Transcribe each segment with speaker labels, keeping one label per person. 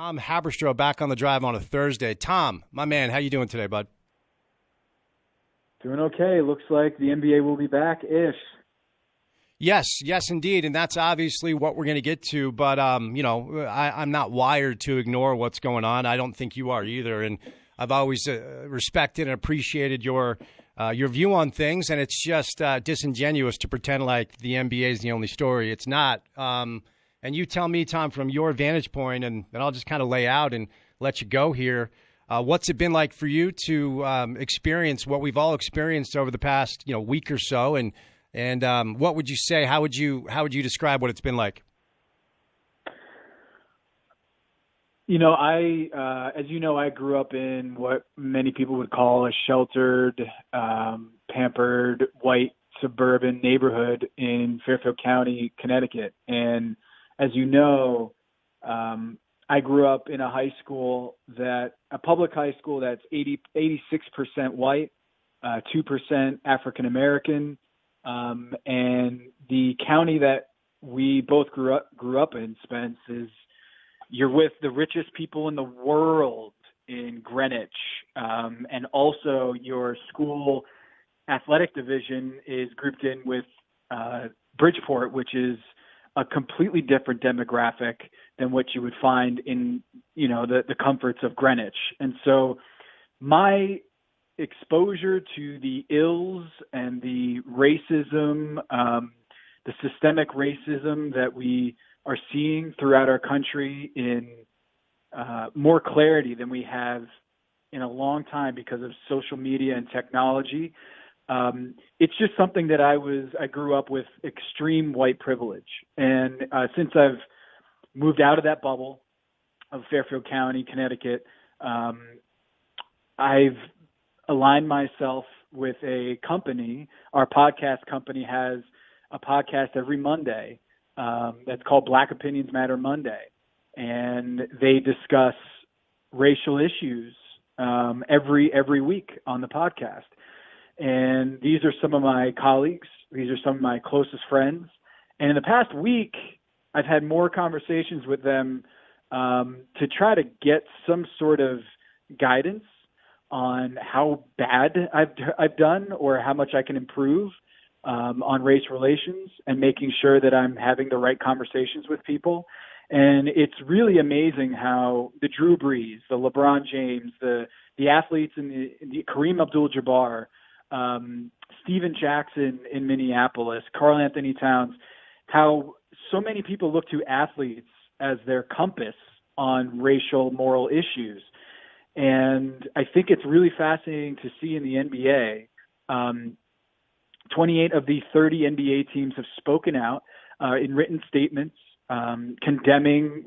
Speaker 1: Tom Haberstroh back on the drive on a Thursday. Tom, my man, how you doing today, bud?
Speaker 2: Doing okay. Looks like the NBA will be back-ish.
Speaker 1: Yes, indeed, and that's obviously what we're going to get to. But I'm not wired to ignore what's going on. I don't think you are either, and I've always respected and appreciated your view on things. And it's just disingenuous to pretend like the NBA is the only story. It's not. And you tell me, Tom, from your vantage point, and then I'll just kind of lay out and let you go here. What's it been like for you to experience what we've all experienced over the past week or so, and what would you say? How would you describe what it's been like?
Speaker 2: As you know, I grew up in what many people would call a sheltered, pampered, white suburban neighborhood in Fairfield County, Connecticut. And as you know, I grew up in a public high school that's 86% white, 2% African American. And the county that we both grew up in, Spence, you're with the richest people in the world in Greenwich. And also your school athletic division is grouped in with Bridgeport, which is a completely different demographic than what you would find in, the comforts of Greenwich. And so my exposure to the ills and the racism, the systemic racism that we are seeing throughout our country in more clarity than we have in a long time because of social media and technology. It's just something that I grew up with extreme white privilege. And since I've moved out of that bubble of Fairfield County, Connecticut, I've aligned myself with a company. Our podcast company has a podcast every Monday that's called Black Opinions Matter Monday. And they discuss racial issues every week on the podcast. And these are some of my colleagues. These are some of my closest friends. And in the past week, I've had more conversations with them to try to get some sort of guidance on how bad I've done or how much I can improve on race relations and making sure that I'm having the right conversations with people. And it's really amazing how the Drew Brees, the LeBron James, the athletes in the Kareem Abdul-Jabbar, Steven Jackson in Minneapolis, Karl Anthony Towns, how so many people look to athletes as their compass on racial moral issues. And I think it's really fascinating to see in the NBA, 28 of the 30 NBA teams have spoken out in written statements condemning,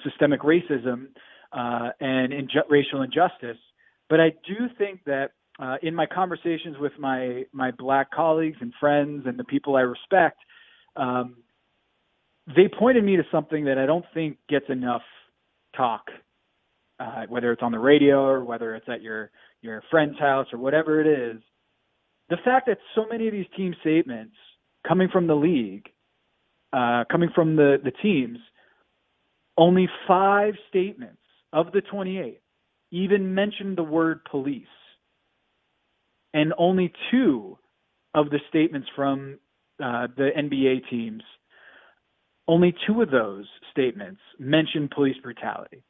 Speaker 2: systemic racism and racial injustice. But I do think that in my conversations with my Black colleagues and friends and the people I respect, they pointed me to something that I don't think gets enough talk, whether it's on the radio or whether it's at your friend's house or whatever it is. The fact that so many of these team statements coming from the league, coming from the teams, only 5 statements of the 28 even mentioned the word police. And only 2 of the statements from the NBA teams, only 2 of those statements mentioned police brutality.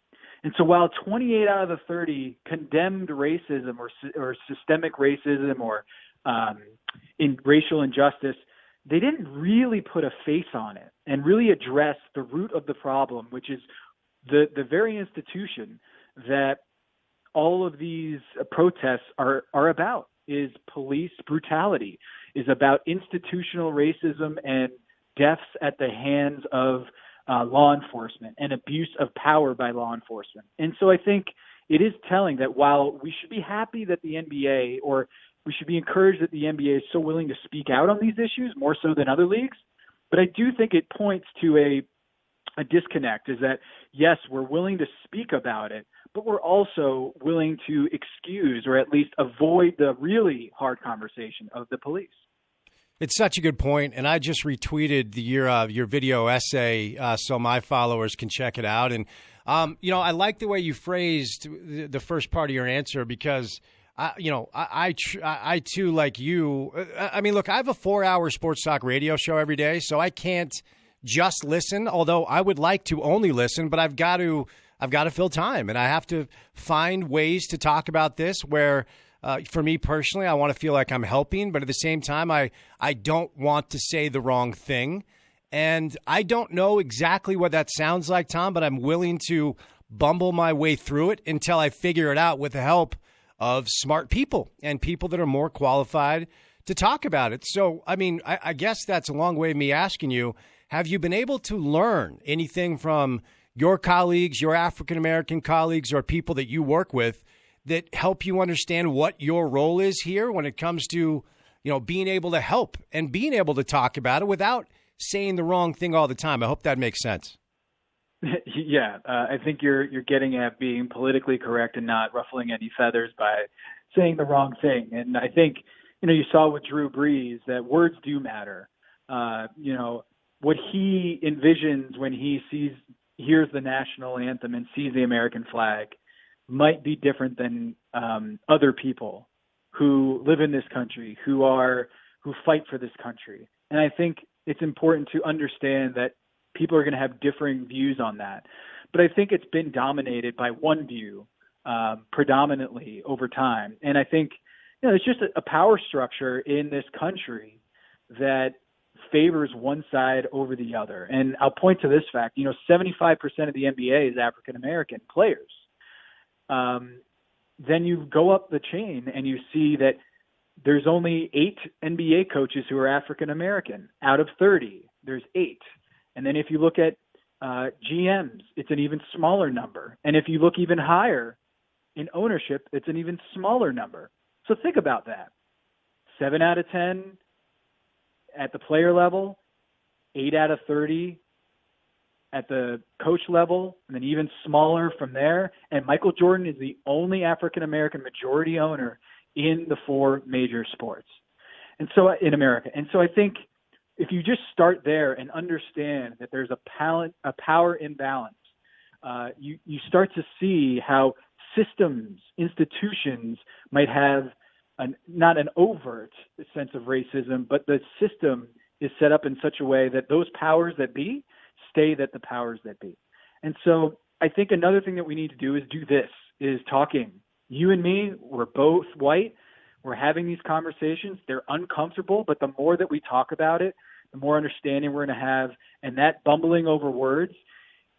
Speaker 2: And so while 28 out of the 30 condemned racism or systemic racism or in racial injustice, they didn't really put a face on it and really address the root of the problem, which is the very institution that all of these protests are about, is police brutality, is about institutional racism and deaths at the hands of law enforcement and abuse of power by law enforcement. And so I think it is telling that while we should be happy that the NBA, or we should be encouraged that the NBA is so willing to speak out on these issues, more so than other leagues, but I do think it points to a disconnect, is that, yes, we're willing to speak about it, but we're also willing to excuse or at least avoid the really hard conversation of the police.
Speaker 1: It's such a good point, and I just retweeted your video essay so my followers can check it out. And I like the way you phrased the first part of your answer because, I too, like you, I mean, look, I have a 4-hour sports talk radio show every day, so I can't just listen, although I would like to only listen, but I've got to fill time, and I have to find ways to talk about this where, for me personally, I want to feel like I'm helping, but at the same time, I don't want to say the wrong thing. And I don't know exactly what that sounds like, Tom, but I'm willing to bumble my way through it until I figure it out with the help of smart people and people that are more qualified to talk about it. So, I mean, I guess that's a long way of me asking you, have you been able to learn anything from your colleagues, your African-American colleagues, or people that you work with that help you understand what your role is here when it comes to, being able to help and being able to talk about it without saying the wrong thing all the time? I hope that makes sense.
Speaker 2: Yeah, I think you're getting at being politically correct and not ruffling any feathers by saying the wrong thing. And I think, you saw with Drew Brees that words do matter. What he envisions when he hears the national anthem and sees the American flag might be different than other people who live in this country, who fight for this country. And I think it's important to understand that people are going to have differing views on that. But I think it's been dominated by one view predominantly over time. And I think, it's just a power structure in this country that favors one side over the other. And I'll point to this fact, 75% of the NBA is African-American players. Then you go up the chain and you see that there's only 8 NBA coaches who are African-American. Out of 30, there's 8. And then if you look at GMs, it's an even smaller number. And if you look even higher in ownership, it's an even smaller number. So think about that. 7 out of 10 at the player level, 8 out of 30 at the coach level, and then even smaller from there. And Michael Jordan is the only African-American majority owner in the 4 major sports, and so in America. And so I think if you just start there and understand that there's a power imbalance, you start to see how systems, institutions might have not an overt sense of racism, but the system is set up in such a way that those powers that be stay that the powers that be. And so I think another thing that we need to do is talking. You and me, we're both white. We're having these conversations. They're uncomfortable, but the more that we talk about it, the more understanding we're going to have. And that bumbling over words,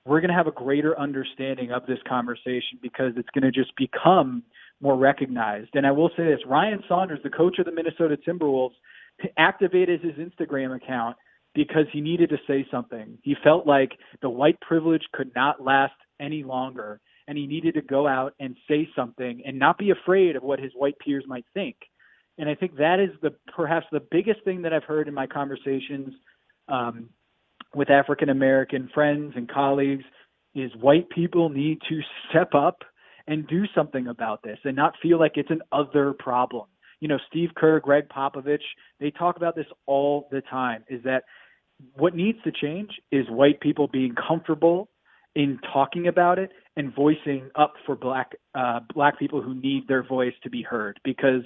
Speaker 2: we're going to have a greater understanding of this conversation because it's going to just become more recognized. And I will say this, Ryan Saunders, the coach of the Minnesota Timberwolves, activated his Instagram account because he needed to say something. He felt like the white privilege could not last any longer, and he needed to go out and say something and not be afraid of what his white peers might think. And I think that is perhaps the biggest thing that I've heard in my conversations with African-American friends and colleagues is white people need to step up and do something about this and not feel like it's an other problem. Steve Kerr, Greg Popovich, they talk about this all the time, is that what needs to change is white people being comfortable in talking about it and voicing up for black people who need their voice to be heard, because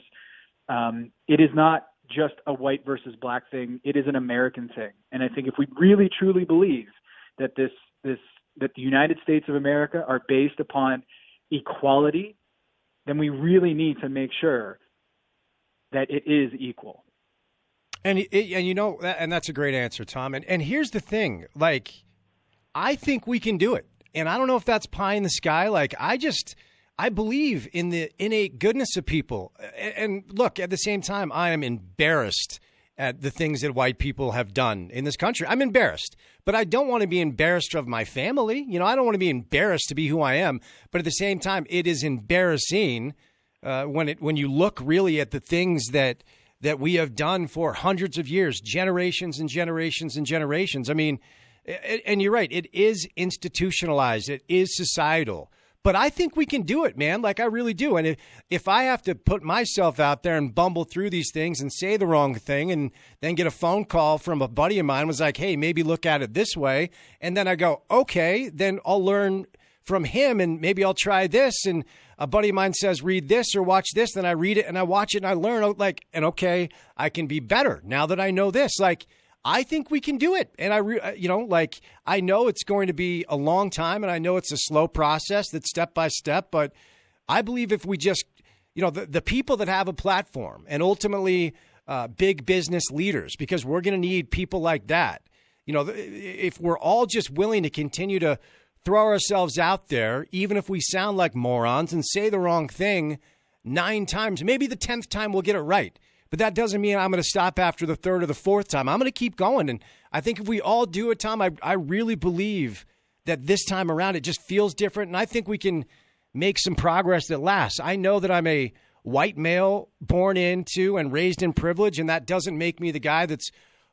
Speaker 2: it is not just a white versus black thing. It is an American thing. And I think if we really truly believe that that the United States of America are based upon equality, then we really need to make sure that it is equal.
Speaker 1: And that's a great answer, Tom. And here's the thing, I think we can do it. And I don't know if that's pie in the sky. I believe in the innate goodness of people. And look, at the same time, I am embarrassed at the things that white people have done in this country. I'm embarrassed, but I don't want to be embarrassed of my family. I don't want to be embarrassed to be who I am. But at the same time, it is embarrassing when you look really at the things that we have done for hundreds of years, generations and generations and generations. I mean, and you're right, it is institutionalized. It is societal. But I think we can do it, man. I really do. And if I have to put myself out there and bumble through these things and say the wrong thing and then get a phone call from a buddy of mine was like, hey, maybe look at it this way. And then I go, okay, then I'll learn from him, and maybe I'll try this. And a buddy of mine says, read this or watch this. Then I read it and I watch it and I learn, like, and okay, I can be better now that I know this. Like, I think we can do it. And I know it's going to be a long time, and I know it's a slow process that's step by step, but I believe if we just, the people that have a platform and ultimately big business leaders, because we're going to need people like that. If we're all just willing to continue to throw ourselves out there, even if we sound like morons and say the wrong thing 9 times, maybe the 10th time we'll get it right. But that doesn't mean I'm going to stop after the 3rd or the 4th time. I'm going to keep going. And I think if we all do it, Tom, I really believe that this time around it just feels different. And I think we can make some progress that lasts. I know that I'm a white male born into and raised in privilege, and that doesn't make me the guy that's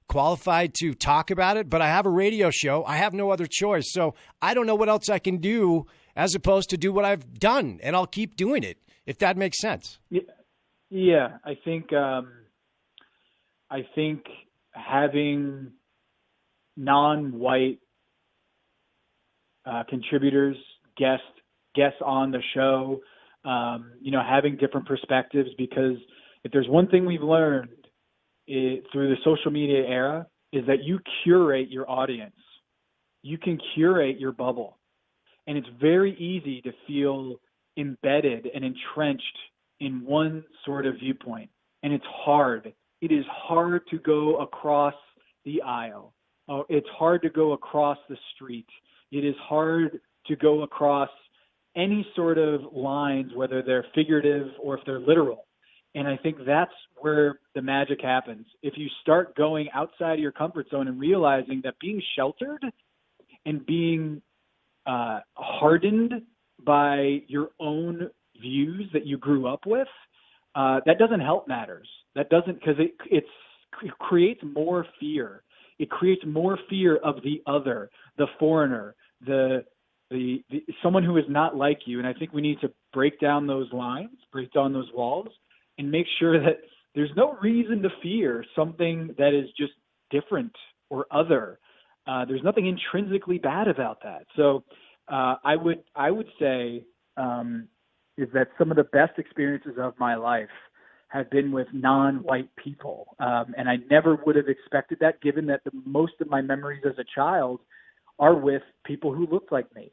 Speaker 1: qualified to talk about it. But I have a radio show. I have no other choice. So I don't know what else I can do as opposed to do what I've done. And I'll keep doing it, if that makes sense.
Speaker 2: Yeah, I think having non-white contributors, guests on the show, having different perspectives, because if there's one thing we've learned through the social media era is that you curate your audience. You can curate your bubble, and it's very easy to feel embedded and entrenched in one sort of viewpoint. And it's hard. It is hard to go across the aisle. It's hard to go across the street. It is hard to go across any sort of lines, whether they're figurative or if they're literal. And I think that's where the magic happens. If you start going outside of your comfort zone and realizing that being sheltered and being hardened by your own views that you grew up with, that doesn't help matters. That doesn't, because it creates more fear. It creates more fear of the other, the foreigner, the someone who is not like you. And I think we need to break down those lines, break down those walls, and make sure that there's no reason to fear something that is just different or other. There's nothing intrinsically bad about that. So I would say is that some of the best experiences of my life have been with non-white people. And I never would have expected that, given that most of my memories as a child are with people who look like me.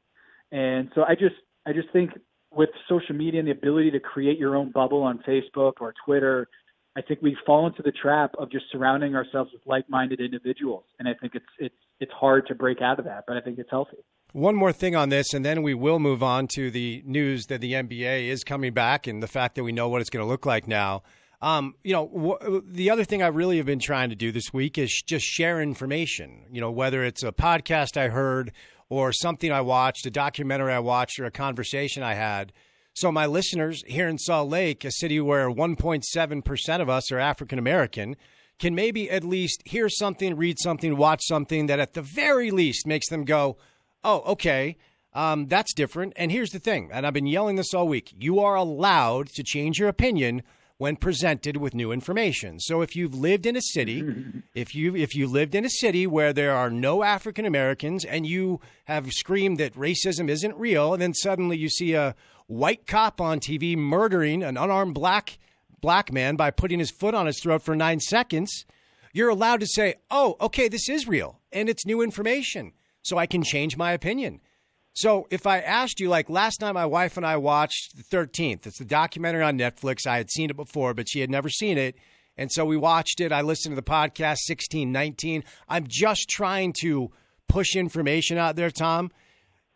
Speaker 2: And so I just think with social media and the ability to create your own bubble on Facebook or Twitter, I think we fall into the trap of just surrounding ourselves with like-minded individuals. And I think it's hard to break out of that, but I think it's healthy.
Speaker 1: One more thing on this, and then we will move on to the news that the NBA is coming back and the fact that we know what it's going to look like now. The other thing I really have been trying to do this week is just share information, whether it's a podcast I heard or something I watched, a documentary I watched, or a conversation I had. So my listeners here in Salt Lake, a city where 1.7% of us are African American, can maybe at least hear something, read something, watch something that at the very least makes them go, oh, okay, that's different. And here's the thing, and I've been yelling this all week. You are allowed to change your opinion when presented with new information. So if you've lived in a city, if you lived in a city where there are no African Americans and you have screamed that racism isn't real, and then suddenly you see a white cop on TV murdering an unarmed black man by putting his foot on his throat for 9 seconds, you're allowed to say, oh, okay, this is real and it's new information, so I can change my opinion. So if I asked you, like last night, my wife and I watched The 13th. It's the documentary on Netflix. I had seen it before, but she had never seen it. And so we watched it. I listened to the podcast 1619. I'm just trying to push information out there, Tom.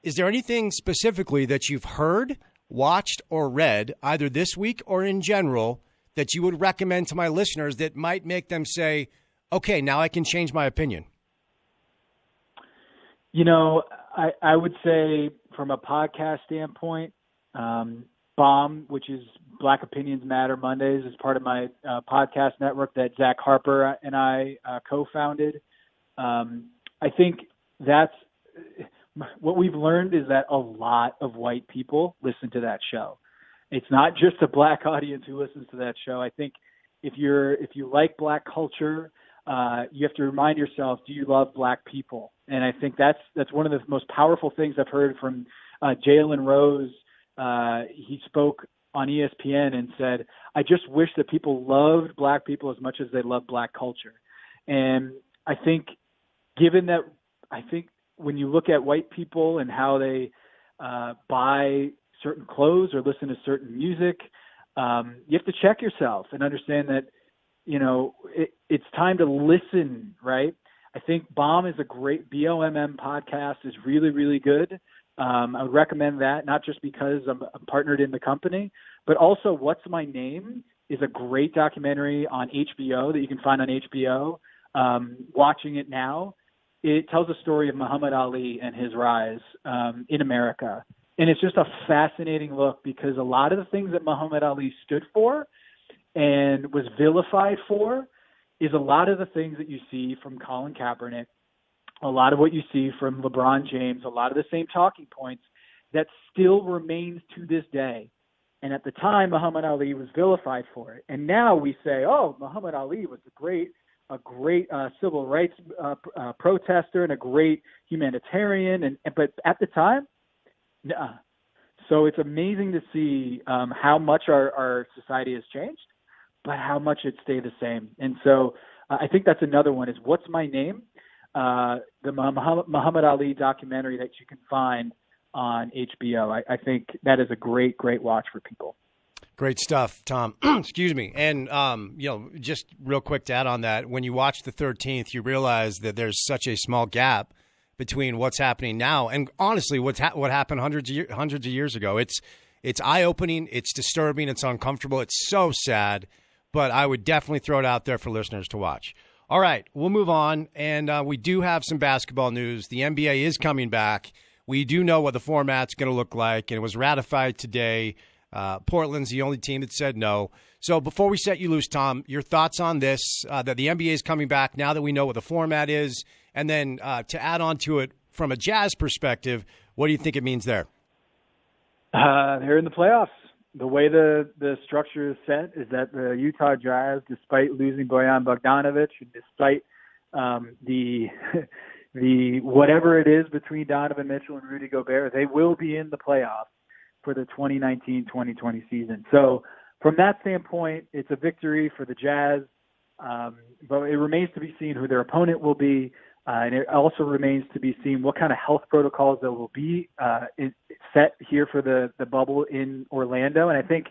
Speaker 1: Is there anything specifically that you've heard, watched, or read, either this week or in general, that you would recommend to my listeners that might make them say, okay, now I can change my opinion?
Speaker 2: I would say from a podcast standpoint, BOMB, which is Black Opinions Matter Mondays, is part of my podcast network that Zach Harper and I co-founded. I think that's what we've learned is that a lot of white people listen to that show. It's not just a black audience who listens to that show. I think if you like black culture, you have to remind yourself, do you love black people? And I think that's one of the most powerful things I've heard from Jalen Rose, he spoke on ESPN and said, I just wish that people loved black people as much as they love black culture. And I think when you look at white people and how they buy certain clothes or listen to certain music, you have to check yourself and understand that, it's time to listen, right? I think BOMM is a great BOMM podcast is really, really good. I would recommend that, not just because I'm partnered in the company, but also What's My Name is a great documentary on HBO that you can find on HBO. Watching it now, it tells the story of Muhammad Ali and his rise in America. And it's just a fascinating look because a lot of the things that Muhammad Ali stood for and was vilified for is a lot of the things that you see from Colin Kaepernick, a lot of what you see from LeBron James, a lot of the same talking points that still remains to this day. And at the time, Muhammad Ali was vilified for it. And now we say, oh, Muhammad Ali was a great civil rights protester and a great humanitarian. But at the time, nuh-uh. So it's amazing to see how much our society has changed, but how much it stayed the same. And so I think that's another one is What's My Name? The Muhammad Ali documentary that you can find on HBO. I think that is a great, great watch for people.
Speaker 1: Great stuff, Tom. Excuse me. And, just real quick to add on that, when you watch the 13th, you realize that there's such a small gap between what's happening now and honestly what happened hundreds of years ago. It's eye-opening, it's disturbing, it's uncomfortable, it's so sad, but I would definitely throw it out there for listeners to watch. All right, we'll move on, and we do have some basketball news. The NBA is coming back. We do know what the format's going to look like, and it was ratified today. Portland's the only team that said no. So before we set you loose, Tom, your thoughts on this, that the NBA is coming back now that we know what the format is, and then to add on to it from a Jazz perspective, what do you think it means there?
Speaker 2: They're in the playoffs. The way the structure is set is that the Utah Jazz, despite losing Bojan Bogdanovic, and despite the whatever it is between Donovan Mitchell and Rudy Gobert, they will be in the playoffs for the 2019-2020 season. So from that standpoint, it's a victory for the Jazz, but it remains to be seen who their opponent will be, and it also remains to be seen what kind of health protocols there will be set here for the bubble in Orlando. And I think,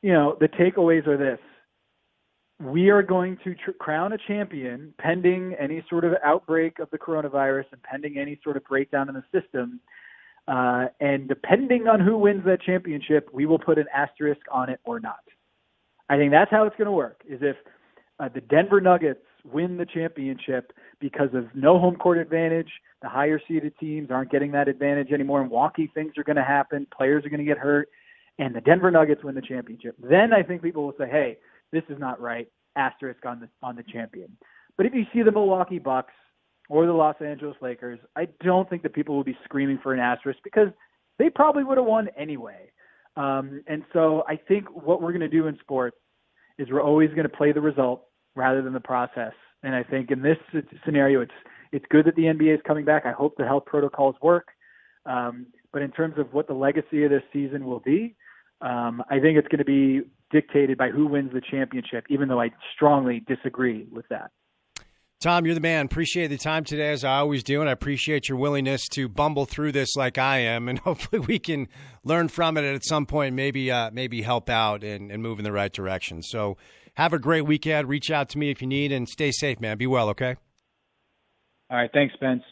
Speaker 2: the takeaways are this. We are going to crown a champion pending any sort of outbreak of the coronavirus and pending any sort of breakdown in the system. And depending on who wins that championship, we will put an asterisk on it or not. I think that's how it's going to work, is if the Denver Nuggets win the championship because of no home court advantage, the higher-seeded teams aren't getting that advantage anymore, and wonky things are going to happen, players are going to get hurt, and the Denver Nuggets win the championship. Then I think people will say, hey, this is not right, asterisk on the champion. But if you see the Milwaukee Bucks or the Los Angeles Lakers, I don't think that people will be screaming for an asterisk because they probably would have won anyway. And so I think what we're going to do in sports is we're always going to play the result rather than the process. And I think in this scenario, it's good that the NBA is coming back. I hope the health protocols work. But in terms of what the legacy of this season will be, I think it's going to be dictated by who wins the championship, even though I strongly disagree with that.
Speaker 1: Tom, you're the man. Appreciate the time today, as I always do, and I appreciate your willingness to bumble through this like I am, and hopefully we can learn from it at some point, maybe help out and move in the right direction. So have a great weekend. Reach out to me if you need, and stay safe, man. Be well, okay?
Speaker 2: All right. Thanks, Spence.